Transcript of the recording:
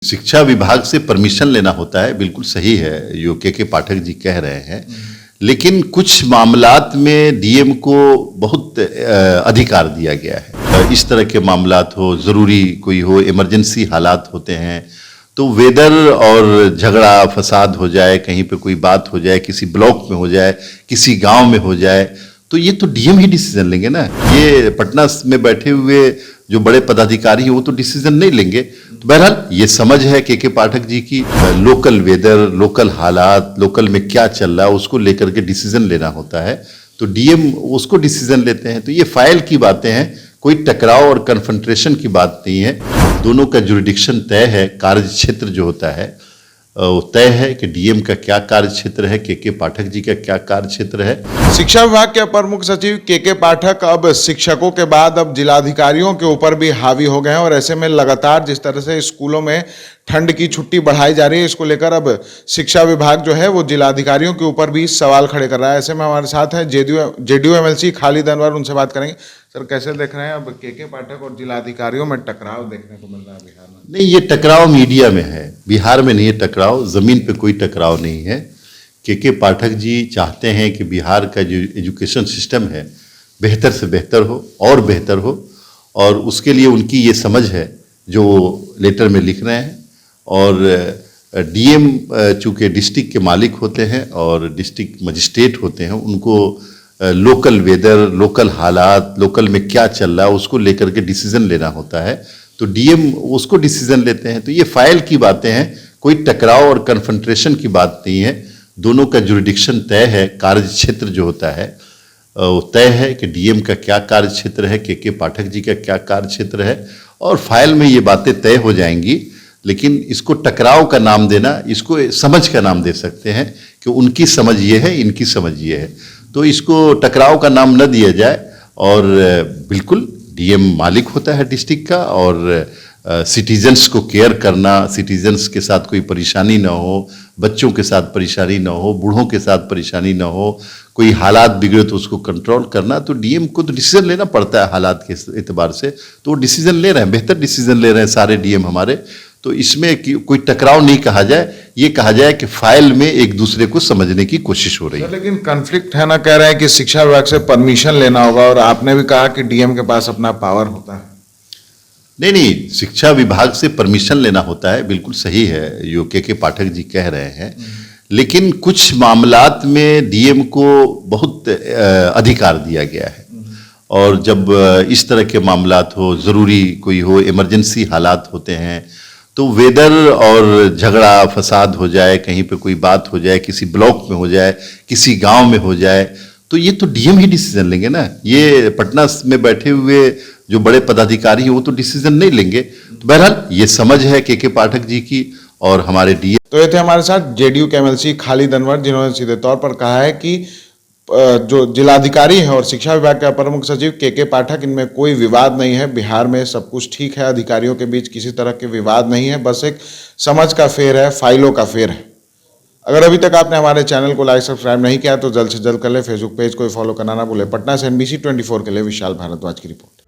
शिक्षा विभाग से परमिशन लेना होता है, बिल्कुल सही है जो के पाठक जी कह रहे हैं, लेकिन कुछ मामलात में डीएम को बहुत अधिकार दिया गया है। इस तरह के मामलात हो, ज़रूरी कोई हो, इमरजेंसी हालात होते हैं, तो वेदर और झगड़ा फसाद हो जाए, कहीं पे कोई बात हो जाए, किसी ब्लॉक में हो जाए, किसी गांव में हो जाए, तो ये तो डीएम ही डिसीजन लेंगे ना। ये पटना में बैठे हुए जो बड़े पदाधिकारी हैं वो तो डिसीजन नहीं लेंगे। तो बहरहाल ये समझ है के पाठक जी की लोकल वेदर, लोकल हालात, लोकल में क्या चल रहा है उसको लेकर के डिसीजन लेना होता है, तो डीएम उसको डिसीजन लेते हैं। तो ये फाइल की बातें हैं, कोई टकराव और कन्फ्रंट्रेशन की बात नहीं है। दोनों का जुरिडिक्शन तय है, कार्य क्षेत्र जो होता है वो तय है कि डीएम का क्या कार्य क्षेत्र है, के पाठक जी का क्या कार्य क्षेत्र है। शिक्षा विभाग के अपर मुख्य सचिव के पाठक अब शिक्षकों के बाद अब जिलाधिकारियों के ऊपर भी हावी हो गए हैं और ऐसे में लगातार जिस तरह से स्कूलों में ठंड की छुट्टी बढ़ाई जा रही है, इसको लेकर अब शिक्षा विभाग जो है वो जिलाधिकारियों के ऊपर भी सवाल खड़े कर रहा है। ऐसे में हमारे साथ हैं जेडीयू एमएलसी खालिद अनवर, उनसे बात करेंगे। सर, कैसे देख रहे हैं अब के पाठक और जिलाधिकारियों में टकराव देखने को मिल रहा है बिहार में? नहीं, ये टकराव मीडिया में है, बिहार में नहीं है टकराव, जमीन पे कोई टकराव नहीं है। के पाठक जी चाहते हैं कि बिहार का जो एजुकेशन सिस्टम है बेहतर से बेहतर हो और बेहतर हो, और उसके लिए उनकी ये समझ है जो लेटर में लिख रहे हैं। और डीएम चूँकि डिस्ट्रिक्ट के मालिक होते हैं और डिस्ट्रिक्ट मजिस्ट्रेट होते हैं, उनको लोकल वेदर, लोकल हालात, लोकल में क्या चल रहा है उसको लेकर के डिसीजन लेना होता है, तो डीएम उसको डिसीजन लेते हैं। तो ये फाइल की बातें हैं, कोई टकराव और कन्फ्रंट्रेशन की बात नहीं है। दोनों का जुरिडिक्शन तय है, कार्य क्षेत्र जो होता है वो तय है कि डीएम का क्या कार्य क्षेत्र है, के पाठक जी का क्या कार्य क्षेत्र है, और फाइल में ये बातें तय हो जाएंगी। लेकिन इसको टकराव का नाम देना, इसको समझ का नाम दे सकते हैं कि उनकी समझ ये है, इनकी समझ ये है, तो इसको टकराव का नाम न दिया जाए। और बिल्कुल डीएम मालिक होता है डिस्ट्रिक्ट का, और सिटीजन्स को केयर करना, सिटीजन्स के साथ कोई परेशानी ना हो, बच्चों के साथ परेशानी ना हो, बूढ़ों के साथ परेशानी ना हो, कोई हालात बिगड़े तो उसको कंट्रोल करना, तो डीएम को तो डिसीजन लेना पड़ता है हालात के एतबार से। तो वो डिसीजन ले रहे हैं, बेहतर डिसीजन ले रहे हैं सारे डीएम हमारे। तो इसमें कोई टकराव नहीं कहा जाए, ये कहा जाए कि फाइल में एक दूसरे को समझने की कोशिश हो रही है। लेकिन कॉन्फ्लिक्ट है ना, कह रहे हैं कि शिक्षा विभाग से परमिशन लेना होगा, और आपने भी कहा कि डीएम के पास अपना पावर होता है। नहीं, शिक्षा विभाग से परमिशन लेना होता है, बिल्कुल सही है जो के पाठक जी कह रहे हैं, लेकिन कुछ मामलात में डीएम को बहुत अधिकार दिया गया है। और जब इस तरह के मामलात हो, ज़रूरी कोई हो, इमरजेंसी हालात होते हैं, तो वेदर और झगड़ा फसाद हो जाए, कहीं पे कोई बात हो जाए, किसी ब्लॉक में हो जाए, किसी गांव में हो जाए, तो ये तो डीएम ही डिसीजन लेंगे ना। ये पटना में बैठे हुए जो बड़े पदाधिकारी हैं वो तो डिसीजन नहीं लेंगे। तो बहरहाल ये समझ है के पाठक जी की और हमारे डीएम। तो ये थे हमारे साथ जेडीयू के एमएलसी खालिद अनवर, जिन्होंने सीधे तौर पर कहा है कि जो जिलाधिकारी हैं और शिक्षा विभाग के अपर मुख्य सचिव के पाठक, इनमें कोई विवाद नहीं है। बिहार में सब कुछ ठीक है, अधिकारियों के बीच किसी तरह के विवाद नहीं है, बस एक समझ का फेर है, फाइलों का फेर है। अगर अभी तक आपने हमारे चैनल को लाइक सब्सक्राइब नहीं किया तो जल्द से जल्द कर ले। फेसबुक पेज को फॉलो करना ना भूले। पटना से NBC 24 के लिए विशाल भारद्वाज की रिपोर्ट।